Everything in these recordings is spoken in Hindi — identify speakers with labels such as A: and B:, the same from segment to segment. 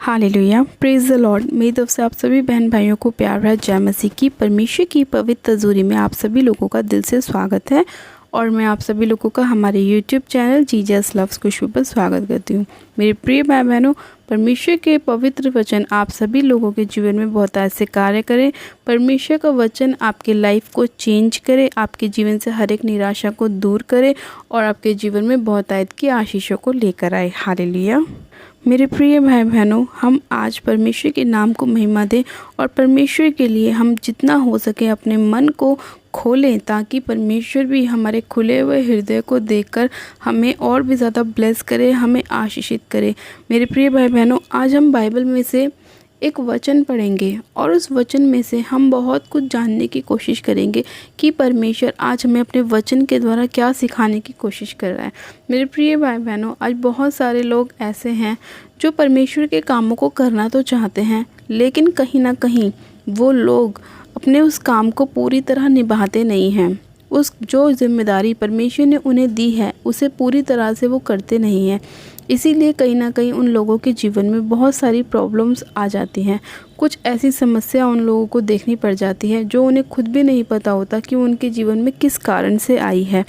A: Hallelujah, praise the Lord. मेरी तरफ से आप सभी बहन भाइयों को प्यार भरा जय मसीह की। परमेश्वर की पवित्र हजूरी में आप सभी लोगों का दिल से स्वागत है और मैं आप सभी लोगों का हमारे यूट्यूब चैनल जीजस लव्स खुशबू पर स्वागत करती हूँ। मेरे प्रिय भाई बहनों, परमेश्वर के पवित्र वचन आप सभी लोगों के जीवन में बहुत ऐसे कार्य करें। परमेश्वर का वचन आपके लाइफ को चेंज करे, आपके जीवन से हर एक निराशा को दूर करे और आपके जीवन में बहुत आयत की आशीषों को लेकर आए। हालेलुया। मेरे प्रिय भाई बहनों, हम आज परमेश्वर के नाम को महिमा दें और परमेश्वर के लिए हम जितना हो सके अपने मन को खोलें ताकि परमेश्वर भी हमारे खुले हुए हृदय को देखकर हमें और भी ज़्यादा ब्लेस करे, हमें आशीषित करे। मेरे प्रिय भाई बहनों, आज हम बाइबल में से एक वचन पढ़ेंगे और उस वचन में से हम बहुत कुछ जानने की कोशिश करेंगे कि परमेश्वर आज हमें अपने वचन के द्वारा क्या सिखाने की कोशिश कर रहा है। मेरे प्रिय भाई बहनों, आज बहुत सारे लोग ऐसे हैं जो परमेश्वर के कामों को करना तो चाहते हैं, लेकिन कहीं ना कहीं वो लोग अपने उस काम को पूरी तरह निभाते नहीं हैं। उस जो जिम्मेदारी परमेश्वर ने उन्हें दी है उसे पूरी तरह से वो करते नहीं हैं। इसीलिए कहीं ना कहीं उन लोगों के जीवन में बहुत सारी प्रॉब्लम्स आ जाती हैं। कुछ ऐसी समस्या उन लोगों को देखनी पड़ जाती है जो उन्हें खुद भी नहीं पता होता कि उनके जीवन में किस कारण से आई है।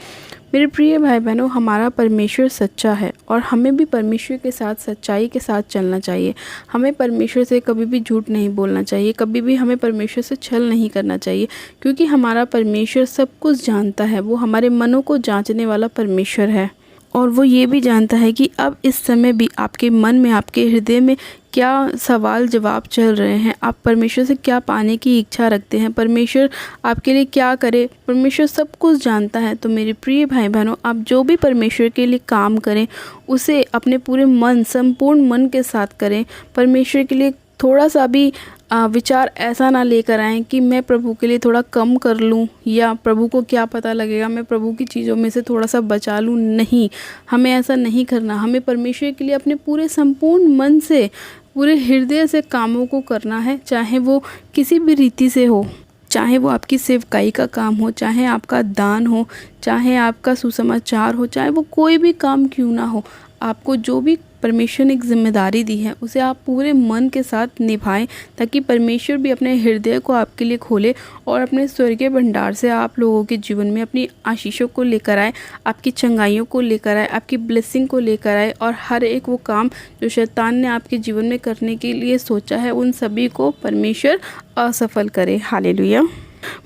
A: मेरे प्रिय भाई बहनों, हमारा परमेश्वर सच्चा है और हमें भी परमेश्वर के साथ सच्चाई के साथ चलना चाहिए। हमें परमेश्वर से कभी भी झूठ नहीं बोलना चाहिए, कभी भी हमें परमेश्वर से छल नहीं करना चाहिए, क्योंकि हमारा परमेश्वर सब कुछ जानता है। वो हमारे मनों को जांचने वाला परमेश्वर है और वो ये भी जानता है कि अब इस समय भी आपके मन में, आपके हृदय में क्या सवाल जवाब चल रहे हैं, आप परमेश्वर से क्या पाने की इच्छा रखते हैं, परमेश्वर आपके लिए क्या करे। परमेश्वर सब कुछ जानता है। तो मेरे प्रिय भाई बहनों, आप जो भी परमेश्वर के लिए काम करें उसे अपने पूरे मन, संपूर्ण मन के साथ करें। परमेश्वर के लिए थोड़ा सा भी विचार ऐसा ना लेकर आएँ कि मैं प्रभु के लिए थोड़ा कम कर लूँ या प्रभु को क्या पता लगेगा, मैं प्रभु की चीज़ों में से थोड़ा सा बचा लूँ। नहीं, हमें ऐसा नहीं करना। हमें परमेश्वर के लिए अपने पूरे संपूर्ण मन से, पूरे हृदय से कामों को करना है, चाहे वो किसी भी रीति से हो, चाहे वो आपकी सेवकाई का काम हो, चाहे आपका दान हो, चाहे आपका सुसमाचार हो, चाहे वो कोई भी काम क्यों ना हो। आपको जो भी परमेश्वर ने एक जिम्मेदारी दी है उसे आप पूरे मन के साथ निभाएं ताकि परमेश्वर भी अपने हृदय को आपके लिए खोले और अपने स्वर्गीय भंडार से आप लोगों के जीवन में अपनी आशीषों को लेकर आए, आपकी चंगाइयों को लेकर आए, आपकी ब्लेसिंग को लेकर आए और हर एक वो काम जो शैतान ने आपके जीवन में करने के लिए सोचा है उन सभी को परमेश्वर असफल करे। हालेलुया।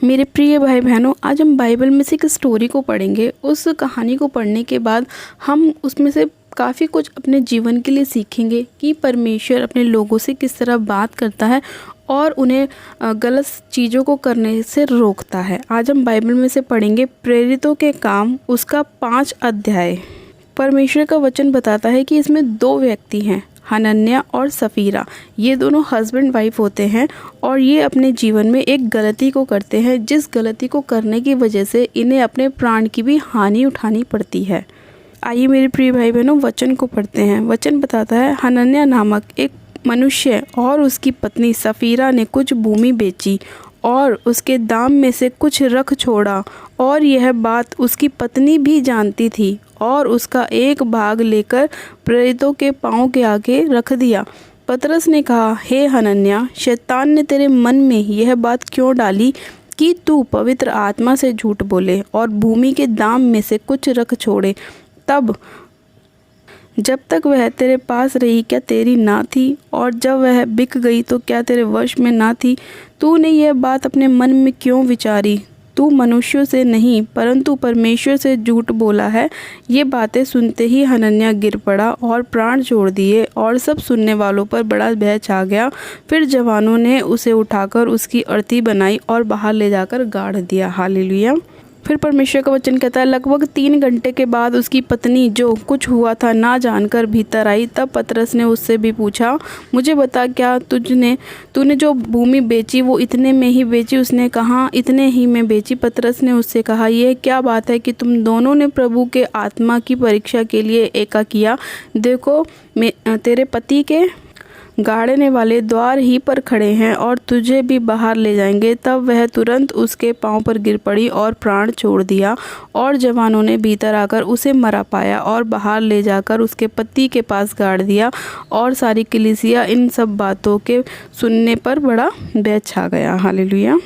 A: मेरे प्रिय भाई बहनों, आज हम बाइबल में से एक स्टोरी को पढ़ेंगे। उस कहानी को पढ़ने के बाद हम उसमें से काफ़ी कुछ अपने जीवन के लिए सीखेंगे कि परमेश्वर अपने लोगों से किस तरह बात करता है और उन्हें गलत चीज़ों को करने से रोकता है। आज हम बाइबल में से पढ़ेंगे प्रेरितों के काम, उसका 5 अध्याय। परमेश्वर का वचन बताता है कि इसमें 2 व्यक्ति हैं, हनन्याह और सफीरा। ये दोनों हस्बैंड वाइफ होते हैं और ये अपने जीवन में एक गलती को करते हैं, जिस गलती को करने की वजह से इन्हें अपने प्राण की भी हानि उठानी पड़ती है। आइए मेरे प्रिय भाई बहनों, वचन को पढ़ते हैं। वचन बताता है, हनन्याह नामक एक मनुष्य और उसकी पत्नी सफीरा ने कुछ भूमि बेची और उसके दाम में से कुछ रख छोड़ा और यह बात उसकी पत्नी भी जानती थी और उसका एक भाग लेकर प्रेरितों के पांव के आगे रख दिया। पतरस ने कहा, हे हनन्याह, शैतान ने तेरे मन में यह बात क्यों डाली कि तू पवित्र आत्मा से झूठ बोले और भूमि के दाम में से कुछ रख छोड़े। तब जब तक वह तेरे पास रही क्या तेरी ना थी, और जब वह बिक गई तो क्या तेरे वश में ना थी? तूने यह बात अपने मन में क्यों विचारी? तू मनुष्यों से नहीं परंतु परमेश्वर से झूठ बोला है। ये बातें सुनते ही हनन्याह गिर पड़ा और प्राण छोड़ दिए और सब सुनने वालों पर बड़ा भय छा गया। फिर जवानों ने उसे उठाकर उसकी अर्थी बनाई और बाहर ले जाकर गाड़ दिया। हालेलुया। फिर परमेश्वर का वचन कहता है, लगभग 3 घंटे के बाद उसकी पत्नी जो कुछ हुआ था ना जानकर भीतर आई। तब पतरस ने उससे भी पूछा, मुझे बता, क्या तूने जो भूमि बेची वो इतने में ही बेची? उसने कहा, इतने ही में बेची। पतरस ने उससे कहा, यह क्या बात है कि तुम दोनों ने प्रभु के आत्मा की परीक्षा के लिए एका किया? देखो, तेरे पति के गाड़ने वाले द्वार ही पर खड़े हैं और तुझे भी बाहर ले जाएंगे। तब वह तुरंत उसके पांव पर गिर पड़ी और प्राण छोड़ दिया। और जवानों ने भीतर आकर उसे मरा पाया और बाहर ले जाकर उसके पति के पास गाड़ दिया। और सारी कलीसिया इन सब बातों के सुनने पर बड़ा भय छा गया। हालेलुया।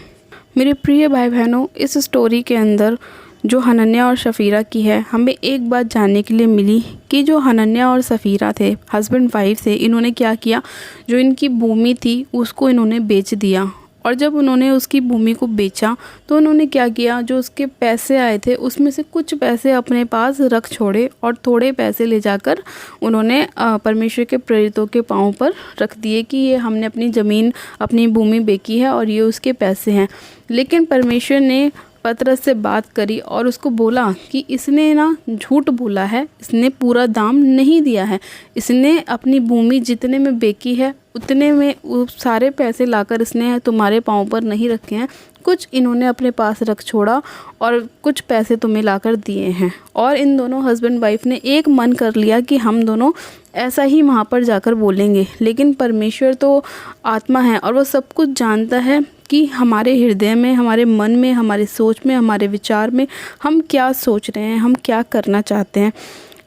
A: मेरे प्रिय भाई बहनों, इस स्टोरी के अंदर जो हनन्याह और सफ़ीरा की है, हमें एक बात जानने के लिए मिली कि जो हनन्याह और सफ़ीरा थे, हस्बैंड वाइफ थे, इन्होंने क्या किया, जो इनकी भूमि थी उसको इन्होंने बेच दिया। और जब उन्होंने उसकी भूमि को बेचा तो उन्होंने क्या किया, जो उसके पैसे आए थे उसमें से कुछ पैसे अपने पास रख छोड़े और थोड़े पैसे ले जाकर उन्होंने परमेश्वर के प्रेरितों के पाँव पर रख दिए कि ये हमने अपनी ज़मीन, अपनी भूमि बेची है और ये उसके पैसे हैं। लेकिन परमेश्वर ने पतरस से बात करी और उसको बोला कि इसने ना झूठ बोला है, इसने पूरा दाम नहीं दिया है, इसने अपनी भूमि जितने में बेची है उतने में वो सारे पैसे लाकर इसने तुम्हारे पाँव पर नहीं रखे हैं, कुछ इन्होंने अपने पास रख छोड़ा और कुछ पैसे तुम्हें लाकर दिए हैं। और इन दोनों हस्बैंड वाइफ ने एक मन कर लिया कि हम दोनों ऐसा ही वहाँ पर जाकर बोलेंगे। लेकिन परमेश्वर तो आत्मा है और वो सब कुछ जानता है कि हमारे हृदय में, हमारे मन में, हमारे सोच में, हमारे विचार में हम क्या सोच रहे हैं, हम क्या करना चाहते हैं।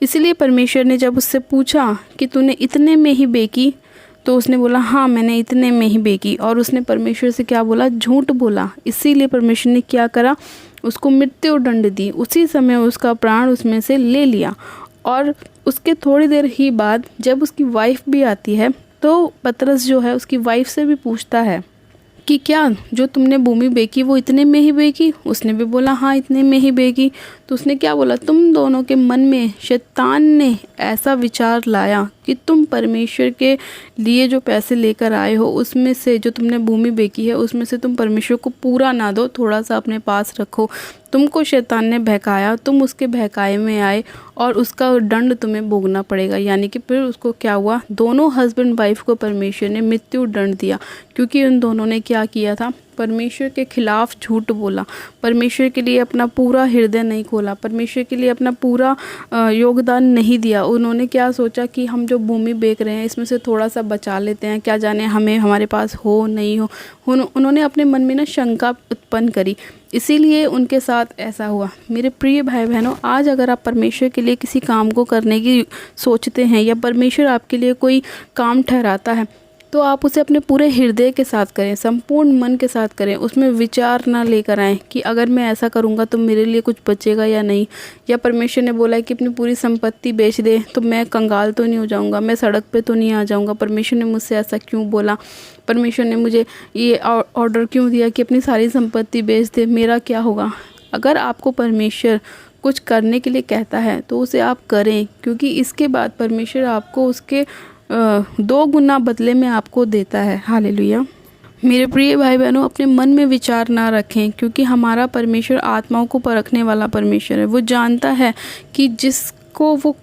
A: इसलिए परमेश्वर ने जब उससे पूछा कि तूने इतने में ही बेची, तो उसने बोला हाँ मैंने इतने में ही बेची। और उसने परमेश्वर से क्या बोला, झूठ बोला। इसीलिए परमेश्वर ने क्या करा, उसको मृत्यु दंड दी। उसी समय उसका प्राण उसमें से ले लिया। और उसके थोड़ी देर ही बाद जब उसकी वाइफ भी आती है तो पतरस जो है उसकी वाइफ से भी पूछता है कि क्या जो तुमने भूमि बेची वो इतने में ही बेची? उसने भी बोला हाँ इतने में ही बेची। तो उसने क्या बोला, तुम दोनों के मन में शैतान ने ऐसा विचार लाया कि तुम परमेश्वर के लिए जो पैसे लेकर आए हो उसमें से, जो तुमने भूमि बेची है उसमें से तुम परमेश्वर को पूरा ना दो, थोड़ा सा अपने पास रखो। तुमको शैतान ने बहकाया, तुम उसके बहकाए में आए और उसका दंड तुम्हें भोगना पड़ेगा। यानी कि फिर उसको क्या हुआ, दोनों हस्बैंड वाइफ को परमेश्वर ने मृत्यु दंड दिया, क्योंकि उन दोनों ने क्या किया था, परमेश्वर के खिलाफ झूठ बोला, परमेश्वर के लिए अपना पूरा हृदय नहीं खोला, परमेश्वर के लिए अपना पूरा योगदान नहीं दिया। उन्होंने क्या सोचा कि हम जो भूमि बेच रहे हैं इसमें से थोड़ा सा बचा लेते हैं, क्या जाने हमें हमारे पास हो नहीं हो। उन्होंने अपने मन में ना शंका उत्पन्न करी, इसीलिए उनके साथ ऐसा हुआ। मेरे प्रिय भाई बहनों, आज अगर आप परमेश्वर के लिए किसी काम को करने की सोचते हैं या परमेश्वर आपके लिए कोई काम ठहराता है तो आप उसे अपने पूरे हृदय के साथ करें, संपूर्ण मन के साथ करें। उसमें विचार ना लेकर आएँ कि अगर मैं ऐसा करूँगा तो मेरे लिए कुछ बचेगा या नहीं, या परमेश्वर ने बोला है कि अपनी पूरी संपत्ति बेच दे तो मैं कंगाल तो नहीं हो जाऊँगा, मैं सड़क पे तो नहीं आ जाऊँगा, परमेश्वर ने मुझसे ऐसा क्यों बोला, परमेश्वर ने मुझे ये ऑर्डर क्यों दिया कि अपनी सारी संपत्ति बेच दे, मेरा क्या होगा। अगर आपको परमेश्वर कुछ करने के लिए कहता है तो उसे आप करें, क्योंकि इसके बाद परमेश्वर आपको उसके 2 गुना बदले में आपको देता है। हालेलुया। मेरे प्रिय भाई बहनों, अपने मन में विचार ना रखें, क्योंकि हमारा परमेश्वर आत्माओं को परखने वाला परमेश्वर है। वो जानता है कि जिसको वो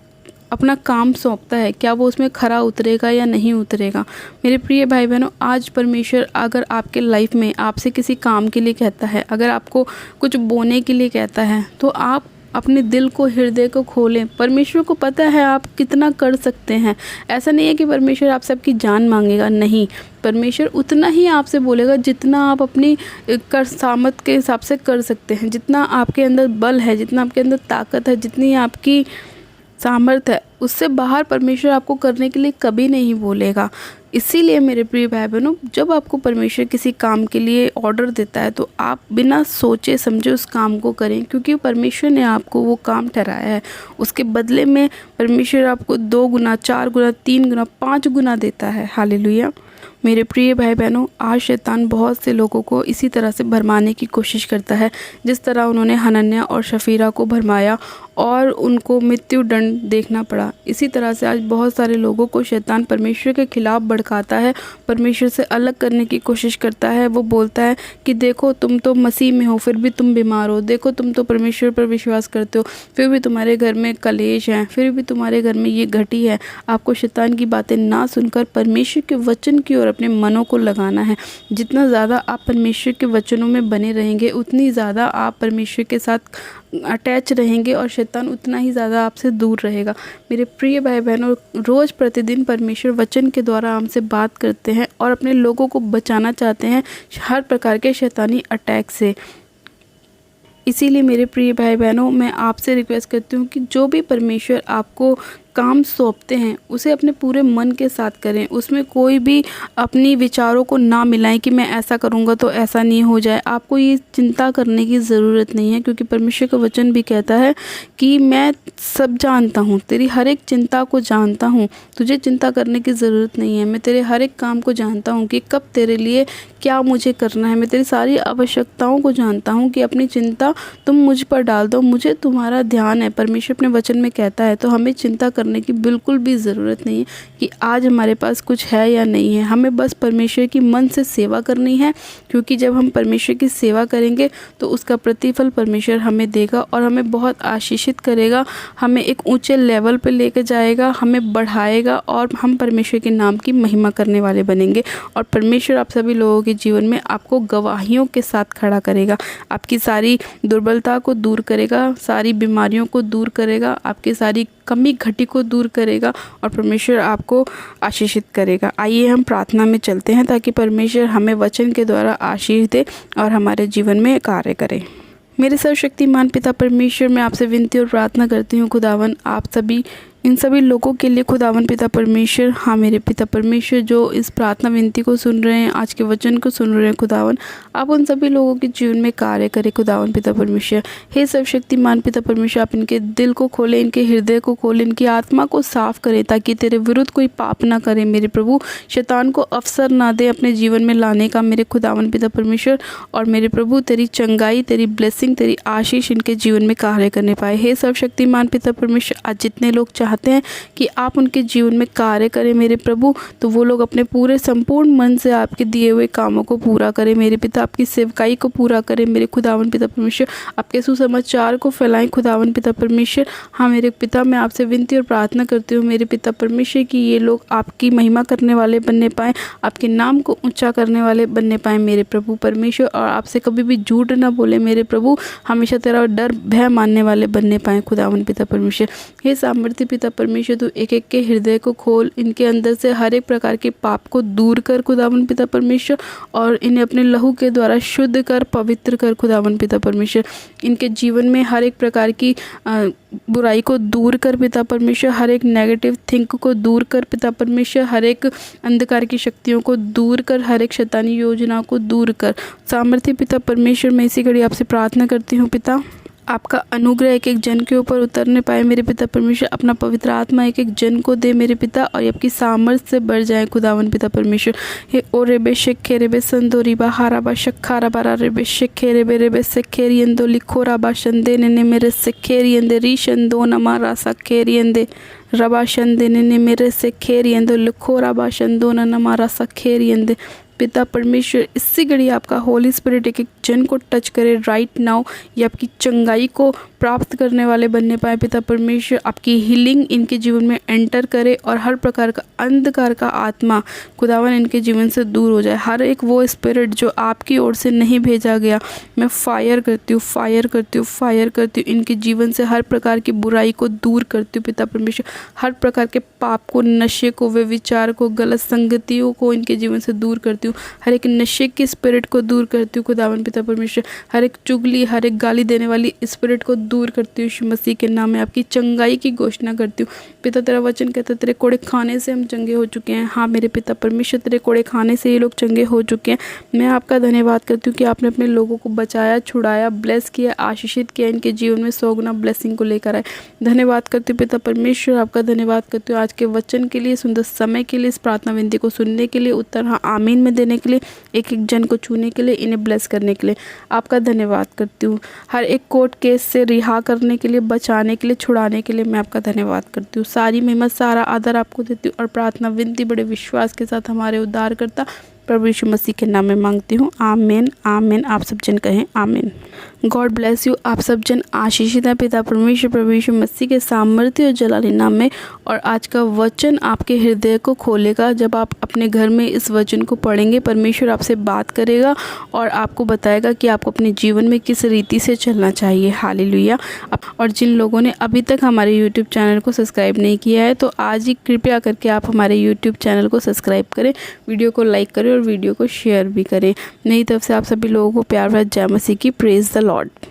A: अपना काम सौंपता है क्या वो उसमें खरा उतरेगा या नहीं उतरेगा। मेरे प्रिय भाई बहनों, आज परमेश्वर अगर आपके लाइफ में आपसे किसी काम के लिए कहता है, अगर आपको कुछ बोने के लिए कहता है, तो आप अपने दिल को, हृदय को खोलें। परमेश्वर को पता है आप कितना कर सकते हैं। ऐसा नहीं है कि परमेश्वर आपसे आपकी जान मांगेगा, नहीं, परमेश्वर उतना ही आपसे बोलेगा जितना आप अपनी कर सामर्थ के हिसाब से कर सकते हैं, जितना आपके अंदर बल है, जितना आपके अंदर ताकत है, जितनी आपकी सामर्थ है, उससे बाहर परमेश्वर आपको करने के लिए कभी नहीं बोलेगा। इसीलिए मेरे प्रिय भाई बहनों, जब आपको परमेश्वर किसी काम के लिए ऑर्डर देता है तो आप बिना सोचे समझे उस काम को करें, क्योंकि परमेश्वर ने आपको वो काम ठहराया है। उसके बदले में परमेश्वर आपको 2 गुना, 4 गुना, 3 गुना, 5 गुना देता है। हालेलुया। मेरे प्रिय भाई बहनों, आज शैतान बहुत से लोगों को इसी तरह से भरमाने की कोशिश करता है, जिस तरह उन्होंने हनन्याह और सफ़ीरा को भरमाया और उनको मृत्यु दंड देखना पड़ा। इसी तरह से आज बहुत सारे लोगों को शैतान परमेश्वर के खिलाफ भड़काता है, परमेश्वर से अलग करने की कोशिश करता है। वो बोलता है कि देखो तुम तो मसीह में हो फिर भी तुम बीमार हो, देखो तुम तो परमेश्वर पर विश्वास करते हो फिर भी तुम्हारे घर में कलेश है, फिर भी तुम्हारे घर में ये घटी है। आपको शैतान की बातें ना सुनकर परमेश्वर के वचन की ओर अपने मनों को लगाना है। जितना ज़्यादा आप परमेश्वर के वचनों में बने रहेंगे उतनी ज़्यादा आप परमेश्वर के साथ अटैच रहेंगे और शैतान उतना ही ज़्यादा आपसे दूर रहेगा। मेरे प्रिय भाई बहनों, रोज़ प्रतिदिन परमेश्वर वचन के द्वारा हमसे बात करते हैं और अपने लोगों को बचाना चाहते हैं हर प्रकार के शैतानी अटैक से। इसीलिए मेरे प्रिय भाई बहनों, मैं आपसे रिक्वेस्ट करती हूँ कि जो भी परमेश्वर आपको काम सौंपते हैं उसे अपने पूरे मन के साथ करें। उसमें कोई भी अपनी विचारों को ना मिलाएं कि मैं ऐसा करूँगा तो ऐसा नहीं हो जाए। आपको ये चिंता करने की ज़रूरत नहीं है, क्योंकि परमेश्वर का वचन भी कहता है कि मैं सब जानता हूँ, तेरी हर एक चिंता को जानता हूँ, तुझे चिंता करने की ज़रूरत नहीं है। मैं तेरे हर एक काम को जानता हूँ कि कब तेरे लिए क्या मुझे करना है। मैं तेरी सारी आवश्यकताओं को जानता हूँ कि अपनी चिंता तुम मुझ पर डाल दो, मुझे तुम्हारा ध्यान है। परमेश्वर अपने वचन में कहता है, तो हमें चिंता करने की बिल्कुल भी ज़रूरत नहीं है कि आज हमारे पास कुछ है या नहीं है। हमें बस परमेश्वर की मन से सेवा करनी है, क्योंकि जब हम परमेश्वर की सेवा करेंगे तो उसका प्रतिफल परमेश्वर हमें देगा और हमें बहुत आशीषित करेगा, हमें एक ऊंचे लेवल पर लेकर जाएगा, हमें बढ़ाएगा और हम परमेश्वर के नाम की महिमा करने वाले बनेंगे। और परमेश्वर आप सभी लोगों के जीवन में आपको गवाहियों के साथ खड़ा करेगा, आपकी सारी दुर्बलता को दूर करेगा, सारी बीमारियों को दूर करेगा, आपकी सारी कमी घटी को दूर करेगा और परमेश्वर आपको आशीषित करेगा। आइए हम प्रार्थना में चलते हैं ताकि परमेश्वर हमें वचन के द्वारा आशीष दे और हमारे जीवन में कार्य करे। मेरे सर्वशक्तिमान पिता परमेश्वर, मैं आपसे विनती और प्रार्थना करती हूँ खुदावन, आप सभी इन सभी लोगों के लिए खुदावन पिता परमेश्वर, हाँ मेरे पिता परमेश्वर, जो इस प्रार्थना विनती को सुन रहे हैं, आज के वचन को सुन रहे हैं खुदावन, आप उन सभी लोगों के जीवन में कार्य करें खुदावन पिता परमेश्वर। हे सर्वशक्तिमान पिता परमेश्वर, आप इनके दिल को खोलें, इनके हृदय को खोलें, इनकी आत्मा को साफ करें ताकि तेरे विरुद्ध कोई पाप ना करे मेरे प्रभु, शैतान को अवसर ना दे अपने जीवन में लाने का मेरे खुदावन पिता परमेश्वर। और मेरे प्रभु तेरी चंगाई, तेरी ब्लेसिंग, तेरी आशीष इनके जीवन में कार्य करने पाए। हे सर्वशक्तिमान पिता परमेश्वर, आज जितने लोग चाहते हैं कि आप उनके जीवन में कार्य करें मेरे प्रभु, तो वो लोग अपने पूरे संपूर्ण मन से आपके दिए हुए कामों को पूरा करें मेरे पिता, आपकी सेवकाई को पूरा करें मेरे खुदावन पिता परमेश्वर, आपके सुसमाचार को फैलाएं खुदावन पिता परमेश्वर। हाँ मेरे पिता, मैं आपसे विनती और प्रार्थना करती हूँ मेरे पिता परमेश्वर कि ये लोग आपकी महिमा करने वाले बनने पाएँ, आपके नाम को ऊंचा करने वाले बनने पाएँ मेरे प्रभु परमेश्वर, और आपसे कभी भी झूठ ना बोले मेरे प्रभु, हमेशा तेरा डर भय मानने वाले बनने पाएँ खुदावन पिता परमेश्वर। हे सामर्थ्य पिता परमेश्वर, तू एक एक के हृदय को खोल, इनके अंदर से हर एक प्रकार के पाप को दूर कर खुदावन पिता परमेश्वर, और इन्हें अपने लहू के द्वारा शुद्ध कर, पवित्र कर खुदावन पिता परमेश्वर। इनके जीवन में हर एक प्रकार की बुराई को दूर कर पिता परमेश्वर, हर एक नेगेटिव थिंक को दूर कर पिता परमेश्वर, हर एक अंधकार की शक्तियों को दूर कर, हर एक शैतानी योजना को दूर कर सामर्थ्य पिता परमेश्वर। मैं इसी घड़ी आपसे प्रार्थना करती हूँ पिता, आपका अनुग्रह एक एक जन के ऊपर उतरने पाए मेरे पिता परमेश्वर, अपना पवित्र आत्मा एक एक जन को दे मेरे पिता, और ये आपकी सामर्थ्य से बढ़ जाए खुदावन पिता परमेश्वर। हे ओ रेबे शेखे रेबे संदोरी बा हाराबा शक्खारा बारा रेबे शेखे रेबे रेबे सेखेरियंदो लिखोरा बा शंदे ने मेरे सेखेरियंदे रीशंदो नमारा सखेरियंदे रबा शंदे ने मेरे सेखेरियंदो लिखोरा बा शंदो नमारा सखेरियंदे। पिता परमेश्वर, इसी घड़ी आपका होली स्पिरिट एक एक जन को टच करे राइट नाउ, ये आपकी चंगाई को प्राप्त करने वाले बनने पाए पिता परमेश्वर, आपकी हीलिंग इनके जीवन में एंटर करे और हर प्रकार का अंधकार का आत्मा खुदावन इनके जीवन से दूर हो जाए। हर एक वो स्पिरिट जो आपकी ओर से नहीं भेजा गया, मैं फायर करती हूँ, फायर करती हूँ, फायर करती हूँ, इनके जीवन से हर प्रकार की बुराई को दूर करती हूँ पिता परमेश्वर, हर प्रकार के पाप को, नशे को, व्यभिचार को, गलत संगतियों को इनके जीवन से दूर करती हूँ, हर एक नशे के स्पिरिट को दूर करती हूँ खुदावन पिता परमेश्वर, हर एक चुगली, हर एक गाली देने वाली स्पिरिट को दूर करती हूँ यीशु मसीह के नाम में। आपकी चंगाई की घोषणा करती हूँ पिता, तेरा वचन कहता है तेरे कोड़े खाने से हम चंगे हो चुके हैं। हाँ मेरे पिता परमेश्वर, तेरे कोड़े खाने से ये लोग चंगे हो चुके हैं। मैं आपका धन्यवाद करती हूँ कि आपने अपने लोगों को बचाया, छुड़ाया, ब्लेस किया, आशीषित किया, इनके जीवन में 100 गुना ब्लेसिंग को लेकर आए। धन्यवाद करती हूँ पिता परमेश्वर, आपका धन्यवाद करती हूँ आज के वचन के लिए, सुंदर समय के लिए, इस प्रार्थना विनती को सुनने के लिए, उत्तर हाँ आमीन में देने के लिए, एक एक जन को छूने के लिए, इन्हें ब्लेस करने के लिए आपका धन्यवाद करती हूँ। हर एक कोर्ट केस से रिहा करने के लिए, बचाने के लिए, छुड़ाने के लिए मैं आपका धन्यवाद करती हूँ। सारी महिमा, सारा आदर आपको देती हूँ और प्रार्थना विनती बड़े विश्वास के साथ हमारे उद्धारकर्ता प्रभु यीशु मसीह के नाम में मांगती हूँ। आमीन, आमीन। आप सब जन कहें आमीन। God bless you. आप सब जन आशीषित हैं पिता परमेश्वर प्रभु यीशु मसीह के सामर्थ्य और जलाली नाम में। और आज का वचन आपके हृदय को खोलेगा। जब आप अपने घर में इस वचन को पढ़ेंगे, परमेश्वर आपसे बात करेगा और आपको बताएगा कि आपको अपने जीवन में किस रीति से चलना चाहिए। हालेलुया। और जिन लोगों ने अभी तक हमारे यूट्यूब चैनल को सब्सक्राइब नहीं किया है तो आज ही कृपया करके आप हमारे यूट्यूब चैनल को सब्सक्राइब करें, वीडियो को लाइक करें और वीडियो को शेयर भी करें। मेरी तरफ से आप सभी लोगों को प्यार भरा जय मसीह की। Praise the Lord.